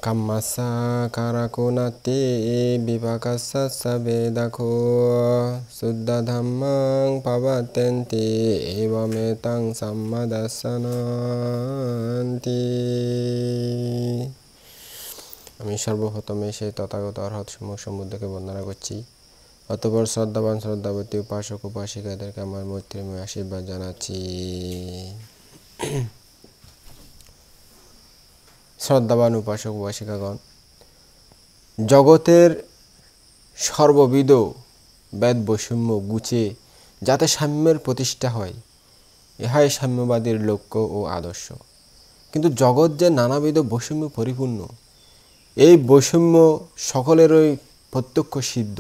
কাম্মাসা কারাকুনাতি বিপাকাসা সাবেদাখো সুদ্ধা ধাম্মাং পাবাতেন্তি এবমেতাং সাম্মাদাসানান্তি। আমি সর্বপ্রথমে সেই তথাগত অর্হৎ সমূহ সম্বুদ্ধকে বন্দনা করছি। অতঃপর শ্রদ্ধাবান শ্রদ্ধাবতী উপাসক উপাসিকাদেরকে আমার মৈত্রীময় আশীর্বাদ জানাচ্ছি। শ্রদ্ধাবান উপাসক উপাসিকাগণ, জগতের সর্ববিধ বেদ বৈষম্য গুছে যাতে সাম্যের প্রতিষ্ঠা হয়, ইহাই সাম্যবাদীর লক্ষ্য ও আদর্শ। কিন্তু জগৎ যে নানাবিধ বৈষম্য পরিপূর্ণ, এই বৈষম্য সকলেরই প্রত্যক্ষ সিদ্ধ।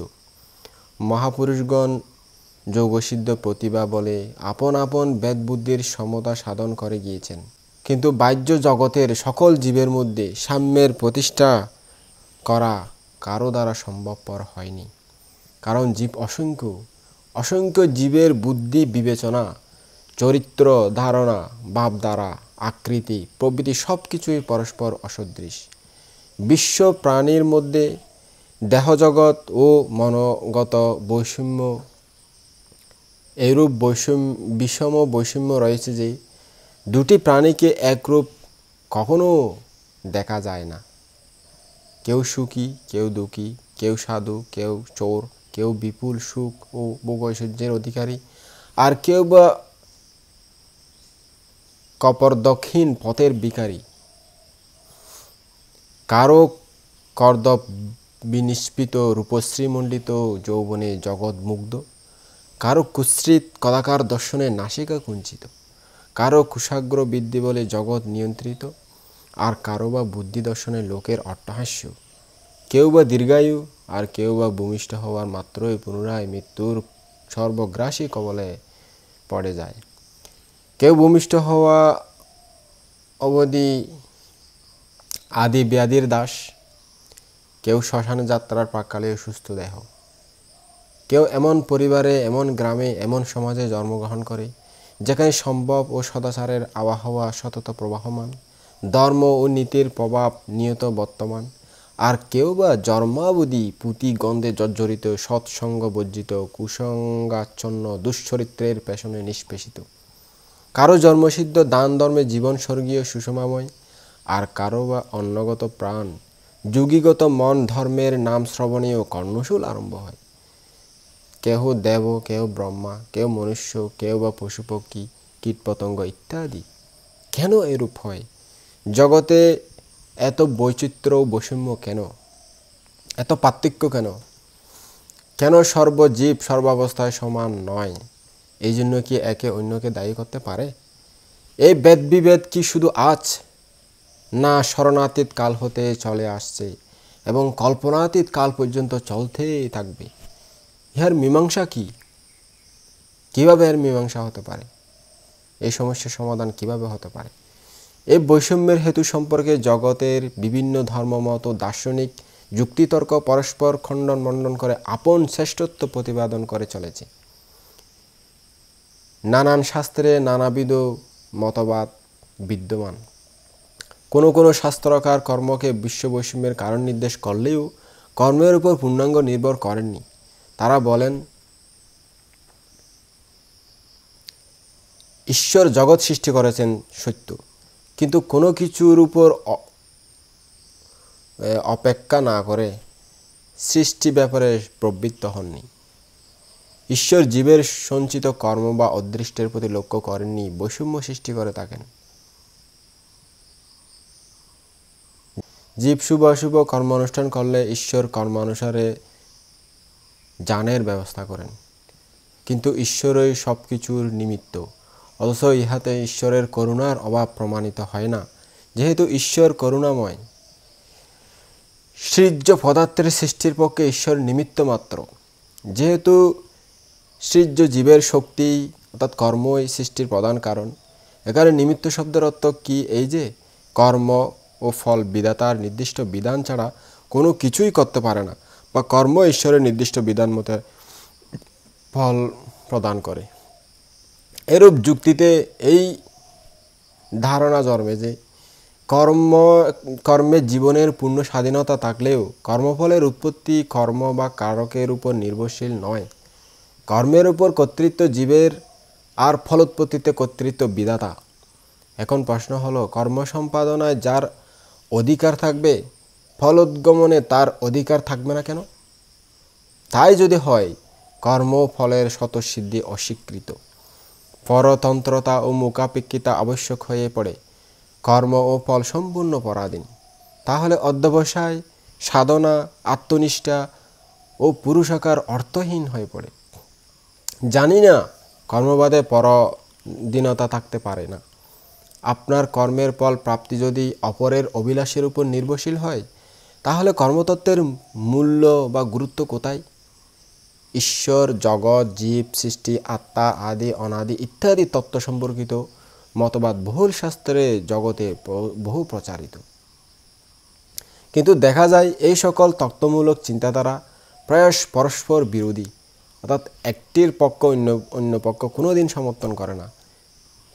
মহাপুরুষগণ যোগসিদ্ধ প্রতিভা বলে আপন আপন বেদ বুদ্ধির সমতা সাধন করে গিয়েছেন, কিন্তু বাহ্য জগতের সকল জীবের মধ্যে সাম্যের প্রতিষ্ঠা করা কারো দ্বারা সম্ভবপর হয়নি। কারণ জীব অসংখ্য, অসংখ্য জীবের বুদ্ধি বিবেচনা, চরিত্র ধারণা, ভাবধারা, আকৃতি প্রভৃতি সব কিছুই পরস্পর অসদৃশ। বিশ্ব প্রাণীর মধ্যে দেহজগৎ ও মনোগত বৈষম্য, এইরূপ বিষম বৈষম্য রয়েছে যে দুটি প্রাণীকে একরূপ কখনো দেখা যায় না। কেউ সুখী, কেউ দুঃখী, কেউ সাধু, কেউ চোর, কেউ বিপুল সুখ ও ভোগৈশ্বর্যের অধিকারী, আর কেউ বা কপর্দকহীন পথের ভিখারী। কারো কর্দব বিনিষ্পিত রূপশ্রীমণ্ডিত যৌবনে জগৎ মুগ্ধ, কারো কুৎসিত কদাকার দর্শনে নাসিকা কুঞ্চিত, কারো কুশাগ্র বিদ্যে বলে জগৎ নিয়ন্ত্রিত, আর কারো বা বুদ্ধি দর্শনে লোকের অট্টহাস্য। কেউ বা দীর্ঘায়ু, আর কেউ বা ভূমিষ্ঠ হওয়ার মাত্রই পুনরায় মৃত্যুর সর্বগ্রাসী কবলে পড়ে যায়। কেউ ভূমিষ্ঠ হওয়া অবধি আদি ব্যাধির দাস, কেউ শ্মশানে যাত্রার প্রাক্কালে সুস্থ দেহ। কেউ এমন পরিবারে, এমন গ্রামে, এমন সমাজে জন্মগ্রহণ করে যেখানে সম্ভব ও সদাচারের আবহাওয়া সতত প্রবাহমান, ধর্ম ও নীতির প্রভাব নিয়ত বর্তমান। আর কেউ বা জন্মাবধি পুঁতি গন্ধে জর্জরিত, সৎসঙ্গ বর্জিত, কুসঙ্গাচ্ছন্ন দুশ্চরিত্রের পেছনে নিষ্পেষিত। কারো জন্মসিদ্ধ দান ধর্মে জীবন স্বর্গীয় সুষমাময়, আর কারো বা অন্নগত প্রাণ যুগীগত মন ধর্মের নাম শ্রবণীয় কর্ণশূল আরম্ভ হয়। কেহ দেব, কেহ ব্রহ্মা, কেউ মনুষ্য, কেউ বা পশুপক্ষী, কীটপতঙ্গ ইত্যাদি। কেন এরূপ হয়? জগতে এত বৈচিত্র্য ও বৈষম্য কেন? এত পার্থক্য কেন? কেন সর্বজীব সর্বাবস্থায় সমান নয়? এই জন্য কি একে অন্যকে দায়ী করতে পারে? এই বেদ বিভেদ কি শুধু আজ, না স্মরণাতীত কাল হতে চলে আসছে এবং কল্পনাতীত কাল পর্যন্ত চলতেই থাকবে? ইহার মীমাংসা কি? কিভাবে এর মীমাংসা হতে পারে? এই সমস্যার সমাধান কিভাবে হতে পারে? এই বৈষম্যের হেতু সম্পর্কে জগতের বিভিন্ন ধর্মমত ও দার্শনিক যুক্তিতর্ক পরস্পর খণ্ডন মণ্ডন করে আপন শ্রেষ্ঠত্ব প্রতিপাদন করে চলেছে। নানান শাস্ত্রে নানাবিধ মতবাদ বিদ্যমান। কোনো কোনো শাস্ত্রকার কর্মকে বিশ্ব বৈষম্যের কারণ নির্দেশ করলেও কর্মের উপর পূর্ণাঙ্গ নির্ভর করেননি। তারা বলেন, ঈশ্বর জগৎ সৃষ্টি করেছেন সত্য, কিন্তু কোনো কিছুর উপর অপেক্ষা না করে সৃষ্টি ব্যাপারে প্রবৃত্ত হননি। ঈশ্বর জীবের সঞ্চিত কর্ম বা অদৃষ্টের প্রতি লক্ষ্য করেননি, বৈষম্য সৃষ্টি করে থাকেন। জীব শুভ অশুভ কর্মানুষ্ঠান করলে ঈশ্বর কর্মানুসারে জানের ব্যবস্থা করেন, কিন্তু ঈশ্বরই সব কিছুর নিমিত্ত। অথচ ইহাতে ঈশ্বরের করুণার অভাব প্রমাণিত হয় না, যেহেতু ঈশ্বর করুণাময়। সৃজ্য পদার্থের সৃষ্টির পক্ষে ঈশ্বর নিমিত্ত মাত্র। যেহেতু সৃজ্য জীবের শক্তি অর্থাৎ কর্মই সৃষ্টির প্রধান কারণ, এখানে নিমিত্ত শব্দের অর্থ কি এই যে কর্ম ও ফল বিধাতার নির্দিষ্ট বিধান ছাড়া কোনো কিছুই করতে পারে না, বা কর্ম ঈশ্বরের নির্দিষ্ট বিধান মতে ফল প্রদান করে। এরূপ যুক্তিতে এই ধারণা জন্মে যে কর্ম কর্মে জীবনের পূর্ণ স্বাধীনতা থাকলেও কর্মফলের উৎপত্তি কর্ম বা কারকের উপর নির্ভরশীল নয়। কর্মের উপর কর্তৃত্ব জীবের, আর ফলোৎপত্তিতে কর্তৃত্ব বিধাতা। এখন প্রশ্ন হলো, কর্ম সম্পাদনায় যার অধিকার থাকবে, ফলোদ্গমনে তার অধিকার থাকবে না কেন? তাই যদি হয়, কর্ম ফলের স্বতঃসিদ্ধি অস্বীকৃত, পরতন্ত্রতা ও মুখাপেক্ষিতা আবশ্যক হয়ে পড়ে, কর্ম ও ফল সম্পূর্ণ পরাধীন। তাহলে অধ্যবসায়, সাধনা, আত্মনিষ্ঠা ও পুরুষাকার অর্থহীন হয়ে পড়ে। জানি না কর্মবাদে পরাধীনতা থাকতে পারে না। আপনার কর্মের ফল প্রাপ্তি যদি অপরের অভিলাষের উপর নির্ভরশীল হয়, তাহলে কর্মতত্ত্বের মূল্য বা গুরুত্ব কোথায়? ঈশ্বর, জগৎ, জীব, সৃষ্টি, আত্মা, আদি অনাদি ইত্যাদি তত্ত্ব সম্পর্কিত মতবাদ বহুল শাস্ত্রে জগতে বহু প্রচারিত। কিন্তু দেখা যায় এই সকল তত্ত্বমূলক চিন্তাধারা প্রায় পরস্পর বিরোধী, অর্থাৎ একটির পক্ষ অন্য পক্ষ কোনোদিন সমর্থন করে না।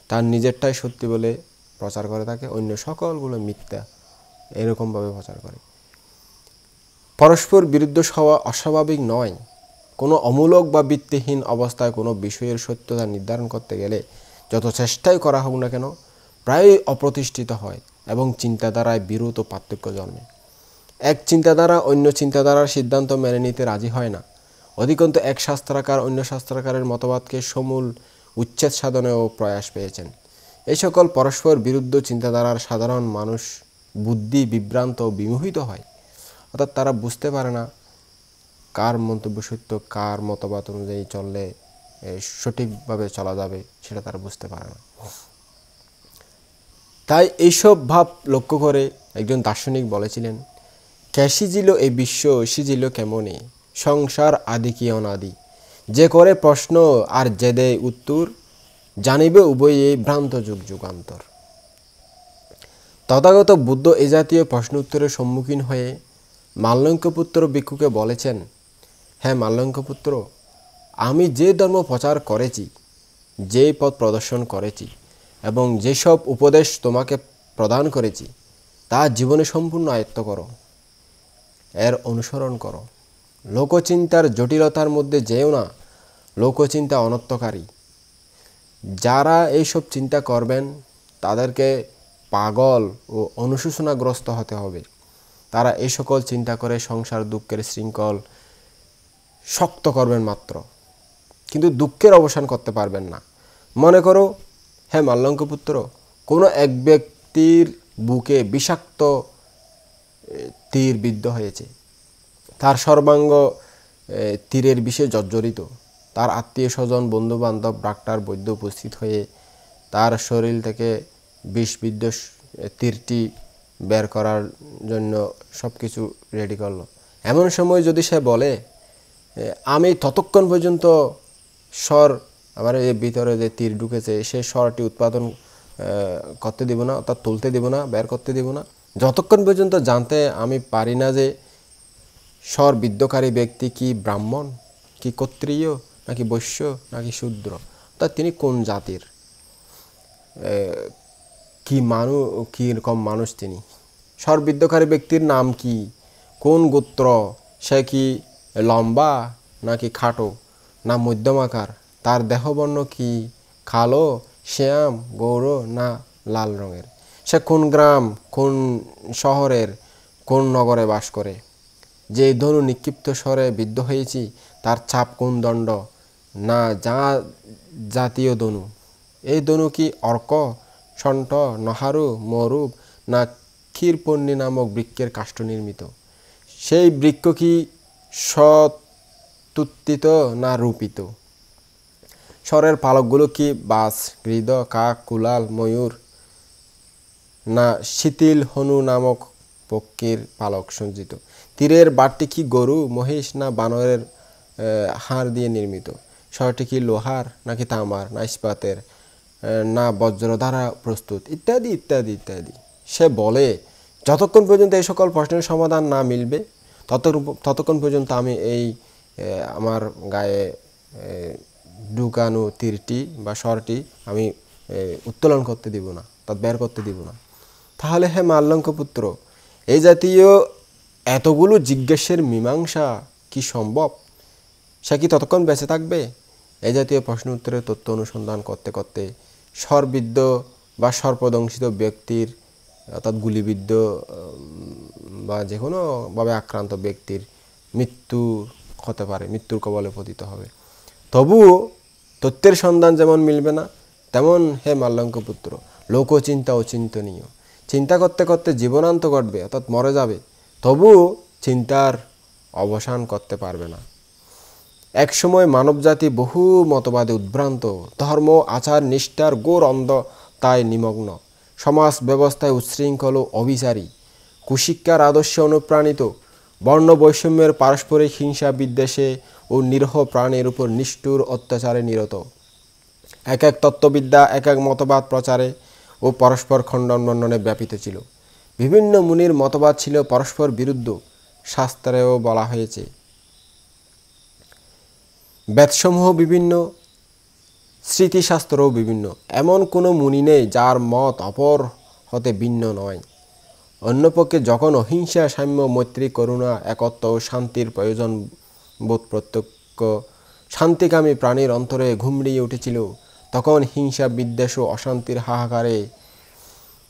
তার নিজেরটাই সত্যি বলে প্রচার করে থাকে, অন্য সকলগুলো মিথ্যা এরকমভাবে প্রচার করে। পরস্পর বিরুদ্ধ হওয়া অস্বাভাবিক নয়। কোনো অমূলক বা ভিত্তিহীন অবস্থায় কোনো বিষয়ের সত্যতা নির্ধারণ করতে গেলে যত চেষ্টাই করা হোক না কেন, প্রায়ই অপ্রতিষ্ঠিত হয় এবং চিন্তাধারায় বিরোধ ও পার্থক্য জন্মে। এক চিন্তাধারা অন্য চিন্তাধারার সিদ্ধান্ত মেনে নিতে রাজি হয় না। অধিকন্তু এক শাস্ত্রাকার অন্য শাস্ত্রাকারের মতবাদকে সমূল উচ্ছেদ সাধনেও প্রয়াস পেয়েছেন। এই সকল পরস্পর বিরুদ্ধ চিন্তাধারার সাধারণ মানুষ বুদ্ধি বিভ্রান্ত ও বিমোহিত হয়, অর্থাৎ তারা বুঝতে পারে না কার মন্তব্য সত্য, কার মতবাদ অনুযায়ী চললে সঠিকভাবে চলা যাবে, সেটা তারা বুঝতে পারে না। তাই এইসব ভাব লক্ষ্য করে একজন দার্শনিক বলেছিলেন, কে সিজিল এই বিশ্ব সিজিল কেমনে, সংসার আদি কি অনাদি, যে করে প্রশ্ন আর যে দেয় উত্তর, জানিবে উভয়ে ভ্রান্ত যুগ যুগান্তর। তথাগত বুদ্ধ এ জাতীয় প্রশ্ন উত্তরের সম্মুখীন হয়ে মাল্যঙ্কপুত্র ভিক্ষুকে বলেছেন, হ্যাঁ মাল্যঙ্কপুত্র, আমি যে ধর্ম প্রচার করেছি, যে পথ প্রদর্শন করেছি এবং যেসব উপদেশ তোমাকে প্রদান করেছি, তা জীবনে সম্পূর্ণ আয়ত্ত করো, এর অনুসরণ করো। লোকচিন্তার জটিলতার মধ্যে যেও না, লোকচিন্তা অনর্থকারী। যারা এইসব চিন্তা করবেন তাদেরকে পাগল ও অনুশোচনাগ্রস্ত হতে হবে। তারা এই সকল চিন্তা করে সংসার দুঃখের শৃঙ্খল শক্ত করবেন মাত্র, কিন্তু দুঃখের অবসান করতে পারবেন না। মনে করো, হ্যাঁ মাল্যঙ্কপুত্র, কোনো এক ব্যক্তির বুকে বিষাক্ত তীর বিদ্ধ হয়েছে, তার সর্বাঙ্গ তীরের বিষে জর্জরিত। তার আত্মীয় স্বজন, বন্ধুবান্ধব, ডাক্তার, বৈদ্য উপস্থিত হয়ে তার শরীর থেকে বিষবিদ্ধ তীরটি বের করার জন্য সব কিছু রেডি করলো। এমন সময় যদি সে বলে, আমি ততক্ষণ পর্যন্ত স্বর, আমার এর ভিতরে যে তীর ঢুকেছে সে স্বরটি উৎপাদন করতে দিব না, অর্থাৎ তুলতে দিব না, বের করতে দিব না, যতক্ষণ পর্যন্ত জানতে আমি পারি না যে স্বর বিদ্ধকারী ব্যক্তি কি ব্রাহ্মণ, কি ক্ষত্রিয়, নাকি বৈশ্য, নাকি শূদ্র, অর্থাৎ তিনি কোন জাতির, কি রকম মানুষ, তিনি স্বর বিদ্ধকারী ব্যক্তির নাম কি, কোন গোত্র, সে কি লম্বা নাকি খাটো না মধ্যমাকার, তার দেহবর্ণ কি কালো, শ্যাম, গৌর না লাল রঙের, সে কোন গ্রাম, কোন শহরের, কোন নগরে বাস করে, যে ধনু নিক্ষিপ্ত স্বরে বিদ্ধ হয়েছি তার ছাপ কোন দণ্ড না যা জাতীয় ধনু, এই ধনু কি অর্ক, সন্ট, নহারু, মরুব না ক্ষীরপর্ণী নামক বৃক্ষের কাষ্ঠ নির্মিত, সেই বৃক্ষ কি সতুত্থিত না রূপিত, স্বরের পালকগুলো কি বাজ, গৃধ, কাক, কুলাল, ময়ূর না শিথিল হনু নামক পক্ষীর পালক সজ্জিত, তীরের বাটটি কি গরু, মহিষ না বানরের হাড় দিয়ে নির্মিত, স্বরটি কি লোহার নাকি তামার না ইস্পাতের না বজ্র দ্বারা প্রস্তুত, ইত্যাদি ইত্যাদি ইত্যাদি। সে বলে, যতক্ষণ পর্যন্ত এই সকল প্রশ্নের সমাধান না মিলবে ততক্ষণ পর্যন্ত আমি এই আমার গায়ে ঢুকানো তীরটি বা স্বরটি আমি উত্তোলন করতে দিব না, তা বের করতে দিব না। তাহলে হে মাল্যঙ্ক পুত্র, এই জাতীয় এতগুলো জিজ্ঞাসার মীমাংসা কি সম্ভব? সে কি ততক্ষণ বেঁচে থাকবে? এই জাতীয় প্রশ্ন উত্তরের তথ্য অনুসন্ধান করতে করতে সর্বিদ্ধ বা সর্পদংশিত ব্যক্তির, অর্থাৎ গুলিবিদ্ধ বা যে কোনোভাবে আক্রান্ত ব্যক্তির মৃত্যু হতে পারে, মৃত্যুর কবলে পতিত হবে। তবুও তথ্যের সন্ধান যেমন মিলবে না, তেমন হে মাল্যঙ্ক পুত্র, লোকচিন্তা অচিন্তনীয়। চিন্তা করতে করতে জীবনান্ত ঘটবে, অর্থাৎ মরে যাবে, তবুও চিন্তার অবসান করতে পারবে না। একসময় মানবজাতি বহু মতবাদে উদ্ভ্রান্ত, ধর্ম আচার নিষ্ঠার ঘোর অন্ধতায় নিমগ্ন, সমাজ ব্যবস্থায় উচ্ছৃঙ্খল ও অবিচারী, কুশিক্ষার আদর্শে অনুপ্রাণিত, বর্ণ বৈষম্যের পারস্পরিক হিংসা বিদ্বেষে ও নিরীহ প্রাণীর উপর নিষ্ঠুর অত্যাচারে নিরত। এক এক তত্ত্ববিদ্যা এক এক মতবাদ প্রচারে ও পরস্পর খণ্ডন মণ্ডনে ব্যাপিত ছিল। বিভিন্ন মুনির মতবাদ ছিল পরস্পর বিরুদ্ধ। শাস্ত্রেও বলা হয়েছে, বেদসমূহ বিভিন্ন, স্মৃতিশাস্ত্রও বিভিন্ন। এমন কোনো মুনি নেই যার মত অপর হতে ভিন্ন নয়। অন্যপক্ষে যখন অহিংসা, সাম্য, মৈত্রী, করুণা, একত্ব ও শান্তির প্রয়োজন বোধ প্রত্যক্ষ শান্তিকামী প্রাণীর অন্তরে ঘুমড়িয়ে উঠেছিল, তখন হিংসা, বিদ্বেষ ও অশান্তির হাহাকারে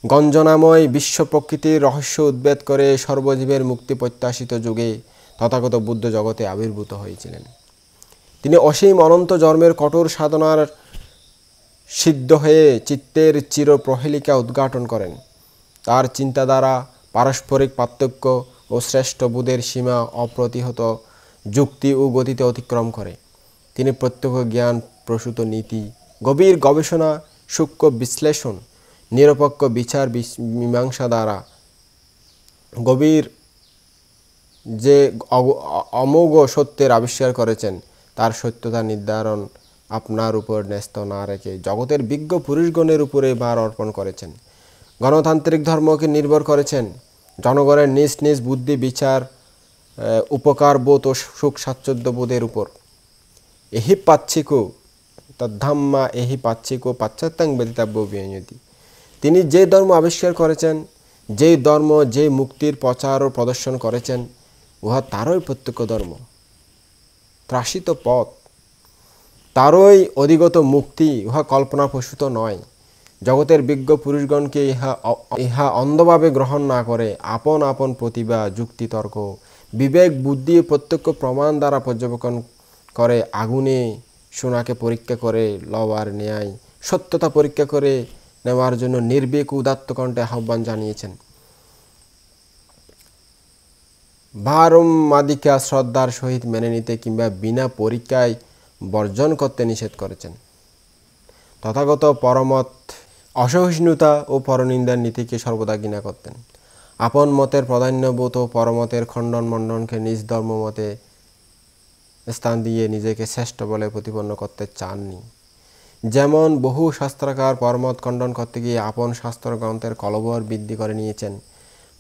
গঞ্জনাময় বিশ্ব প্রকৃতির রহস্য উদ্ভেদ করে সর্বজীবের মুক্তি প্রত্যাশিত যুগে তথাগত বুদ্ধ জগতে আবির্ভূত হয়েছিলেন। তিনি অসীম অনন্ত জন্মের কঠোর সাধনার সিদ্ধ হয়ে চিত্তের চির প্রহেলিকা উদ্ঘাটন করেন। তার চিন্তাধারা পারস্পরিক পার্থক্য ও শ্রেষ্ঠ বোধের সীমা অপ্রতিহত যুক্তি ও গতিতে অতিক্রম করে। তিনি প্রত্যক্ষ জ্ঞান প্রসূত নীতি, গভীর গবেষণা, সূক্ষ্ম বিশ্লেষণ, নিরপেক্ষ বিচার মীমাংসা দ্বারা গভীর যে অমোঘ সত্যের আবিষ্কার করেছেন, তার সত্যতা নির্ধারণ আপনার উপর ন্যস্ত না রেখে জগতের বিজ্ঞ পুরুষগণের উপরে ভার অর্পণ করেছেন। গণতান্ত্রিক ধর্মকে নির্ভর করেছেন জনগণের নিজ নিজ বুদ্ধি, বিচার, উপকার বোধ ও সুখ স্বাচ্ছন্দ্য বোধের উপর। এহি পাচ্ছিকো তদ্ধাম্মা এহি পাচ্ছিকো পাশ্চাত্যাং ব্যতীতাব্য বিয়তি। তিনি যে ধর্ম আবিষ্কার করেছেন, যেই ধর্ম যে মুক্তির প্রচার ও প্রদর্শন করেছেন, উহা তারই প্রত্যক্ষ ধর্ম, ত্রাসিত পথ, তারই অধিগত মুক্তি, উহা কল্পনা প্রসূত নয়। জগতের বিজ্ঞ পুরুষগণকে ইহা অন্ধভাবে গ্রহণ না করে আপন আপন প্রতিভা, যুক্তি, তর্ক, বিবেক, বুদ্ধি ও প্রত্যক্ষ প্রমাণ দ্বারা পর্যবেক্ষণ করে আগুনে সোনাকে পরীক্ষা করে লওয়ার ন্যায় সত্যতা পরীক্ষা করে নেওয়ার জন্য নির্ভীক উদাত্ত কণ্ঠে আহ্বান জানিয়েছেন। বারমাদিকা শ্রদ্ধার সহিত মেনে নিতে কিংবা বিনা পরীক্ষায় বর্জন করতে নিষেধ করেছেন। তথাগত পরমত অসহিষ্ণুতা ও পরনিন্দার নীতিকে সর্বদা ঘৃণা করতেন। আপন মতের প্রাধান্যবোধ ও পরমতের খণ্ডন মণ্ডনকে নিজ ধর্মমতে স্থান দিয়ে নিজেকে শ্রেষ্ঠ বলে প্রতিপন্ন করতে চাননি। যেমন বহু শাস্ত্রকার পরমত খণ্ডন করতে গিয়ে আপন শাস্ত্র গ্রন্থের কলবর বৃদ্ধি করে নিয়েছেন,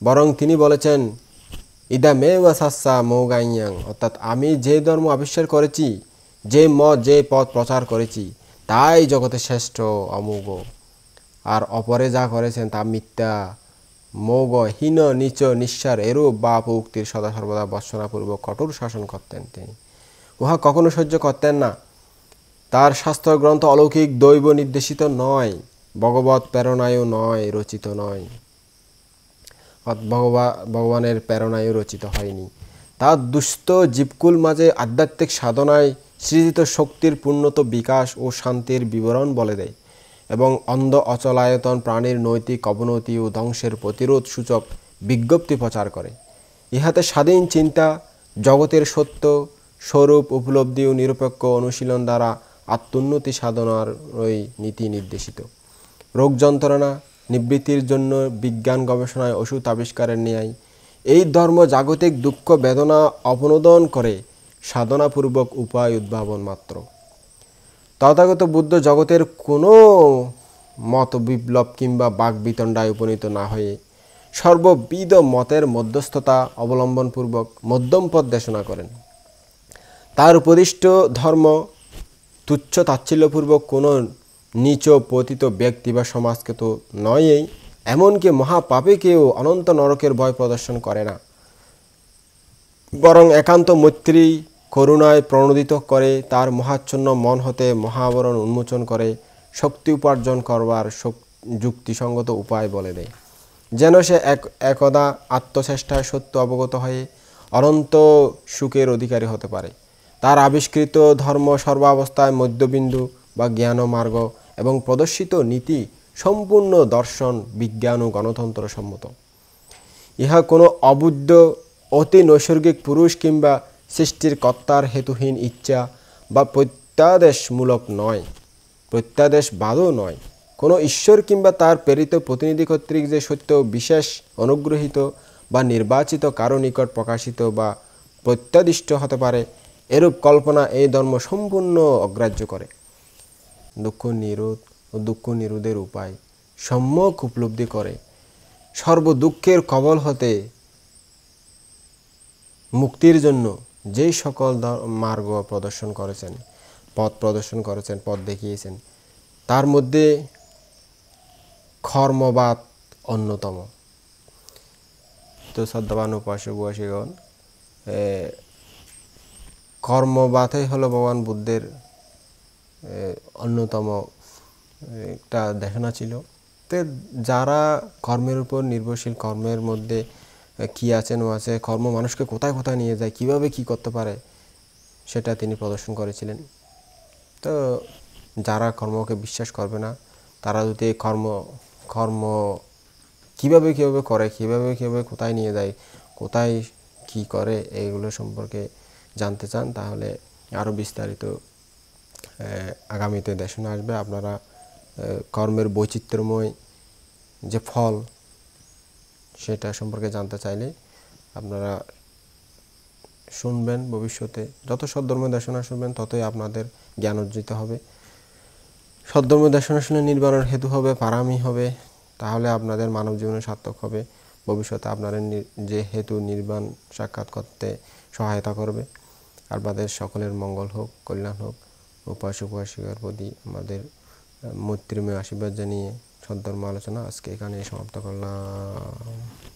বরং তিনি বলেছেন, ইদা মে ওয়াসাসা মৌগাইয়াং, অর্থাৎ আমি যে ধর্ম আবিষ্কার করেছি, যে মত, যে পথ প্রচার করেছি, তাই জগতে শ্রেষ্ঠ, অমোঘ। আর অপরে যা করেছেন তা মিথ্যা, মৌঘ, হীন, নীচ, নিঃসার। এরূপ বাপ উক্তির সদা সর্বদা বর্ষণাপূর্বক কঠোর শাসন করতেন তিনি। উহা কখনো সহ্য করতেন না। তার শাস্ত্রগ্রন্থ অলৌকিক দৈব নির্দেশিত নয়, ভগবত প্রেরণায়ও নয়, রচিত নয়, ভগবানের প্রেরণায়ও রচিত হয়নি। তার দুস্থ জীবকুল মাঝে আধ্যাত্মিক সাধনায় সৃজিত শক্তির পূর্ণত বিকাশ ও শান্তির বিবরণ বলে দেয় এবং অন্ধ অচলায়তন প্রাণীর নৈতিক অবনতি ও ধ্বংসের প্রতিরোধ সূচক বিজ্ঞপ্তি প্রচার করে। ইহাতে স্বাধীন চিন্তা, জগতের সত্য স্বরূপ উপলব্ধি ও নিরপেক্ষ অনুশীলন দ্বারা আত্মোন্নতি সাধনার ওই নীতি নির্দেশিত। রোগ যন্ত্রণা নিবৃত্তির জন্য বিজ্ঞান গবেষণায় ওষুধ আবিষ্কারের ন্যায় এই ধর্ম জাগতিক দুঃখ বেদনা অপনোদন করে সাধনাপূর্বক উপায় উদ্ভাবন মাত্র। তথাগত বুদ্ধ জগতের কোনো মত বিপ্লব কিংবা বাকবিতণ্ডায় উপনীত না হয়ে সর্ববিধ মতের মধ্যস্থতা অবলম্বনপূর্বক মধ্যম পথ দেশনা করেন। তার উপদিষ্ট ধর্ম তুচ্ছ তাচ্ছিল্যপূর্বক কোনো নীচ পতিত ব্যক্তি বা সমাজকে তো নয়ই, এমনকি মহাপাপীকেও অনন্ত নরকের ভয় প্রদর্শন করে না, বরং একান্ত মৈত্রী করুণায় প্রণোদিত করে, তার মহাচ্ছন্ন মন হতে মহাবরণ উন্মোচন করে, শক্তি উপার্জন করবার যুক্তিসঙ্গত উপায় বলে দেয়, যেন সে একদা আত্মচেষ্টায় সত্য অবগত হয়ে অনন্ত সুখের অধিকারী হতে পারে। তার আবিষ্কৃত ধর্ম সর্বাবস্থায় মধ্যবিন্দু বা জ্ঞান মার্গ এবং প্রদর্শিত নীতি সম্পূর্ণ দর্শন, বিজ্ঞান ও গণতন্ত্র সম্মত। ইহা কোনো অবুদ্ধ অতি নৈসর্গিক পুরুষ কিংবা সৃষ্টির কর্তার হেতুহীন ইচ্ছা বা প্রত্যাদেশমূলক নয়, প্রত্যাদেশবাদও নয়। কোনো ঈশ্বর কিংবা তার প্রেরিত প্রতিনিধি কর্তৃক যে সত্য বিশেষ অনুগ্রহীত বা নির্বাচিত কারো নিকট প্রকাশিত বা প্রত্যাদিষ্ট হতে পারে, এরূপ কল্পনা এই ধর্ম সম্পূর্ণ অগ্রাহ্য করে। দুঃখ নিরোধ ও দুঃখ নিরোধের উপায় সম্যক উপলব্ধি করে সর্বদুঃখের কবল হতে মুক্তির জন্য যেই সকল মার্গ প্রদর্শন করেছেন, পথ প্রদর্শন করেছেন, পথ দেখিয়েছেন, তার মধ্যে কর্মবাদ অন্যতম। তো শ্রদ্ধাবান উপাসক উপাসিগণ, কর্মবাদই হলো ভগবান বুদ্ধের অন্যতম একটা দেখানো ছিল। তো যারা কর্মের উপর নির্ভরশীল, কর্মের মধ্যে কি আছে না আছে, কর্ম মানুষকে কোথায় কোথায় নিয়ে যায়, কিভাবে কি করতে পারে, সেটা তিনি প্রদর্শন করেছিলেন। তো যারা কর্মকে বিশ্বাস করবে না, তারা যদি কর্ম কিভাবে কিভাবে করে, কিভাবে কোথায় নিয়ে যায়, কোথায় কি করে, এইগুলো সম্পর্কে জানতে চান, তাহলে আরও বিস্তারিত আগামীতে দেশনা আসবে। আপনারা কর্মের বৈচিত্র্যময় যে ফল, সেটা সম্পর্কে জানতে চাইলে আপনারা শুনবেন। ভবিষ্যতে যত সদ্ধর্ম দেশনা শুনবেন, ততই আপনাদের জ্ঞান অর্জিত হবে। সদ্ধর্ম দেশনা শুনে নির্বাণের হেতু হবে, পারামি হবে, তাহলে আপনাদের মানব জীবনে সার্থক হবে। ভবিষ্যতে আপনাদের যে হেতু নির্বাণ সাক্ষাৎ করতে সহায়তা করবে। আপনাদের সকলের মঙ্গল হোক, কল্যাণ হোক। উপাসক উপাসিকার প্রতি আমাদের মৈত্রীময় আশীর্বাদ জানিয়ে সদ্ধর্ম আলোচনা আজকে এখানে সমাপ্ত করলাম।